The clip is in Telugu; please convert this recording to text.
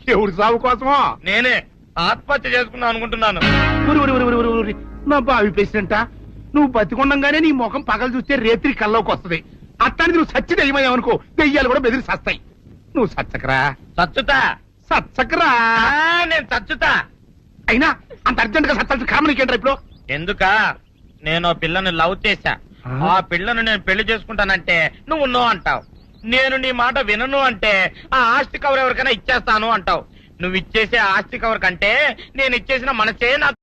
ఎవరి సాగు కోసమో? నేనే ఆత్మహత్య చేసుకుందాం అనుకుంటున్నాను. ఉరి, ఉరి, ఉరి, ఉరి, ఉరి, ఉరి. నా బావి పేసినంట నువ్వు బతికొండంగానే నీ ముఖం పగలు చూస్తే రేత్రి కల్లోకి వస్తుంది. అట్లాంటి నువ్వు సచ్చి దెయ్యమయ్యావనుకో దెయ్యాలు కూడా బెదిరి సస్తాయి. నువ్వు సచ్చకరా చచ్చుతా. సచ్చకరా. నేను చచ్చుతా. అయినా అంత అర్జెంట్ గా సత్తాల్సిన కారణం నీకేంట్రా ఇప్పుడు? ఎందుక నేను ఆ పిల్లని లవ్ చేశా. ఆ పిల్లను నేను పెళ్లి చేసుకుంటానంటే నువ్వు నో అంటావు. నేను నీ మాట వినను అంటే ఆ ఆస్తి కవర్ ఎవరికైనా ఇచ్చేస్తాను అంటావు. నువ్వు ఇచ్చేసే ఆస్తి కవర్ కంటే నేను ఇచ్చేసిన మనసే నాకు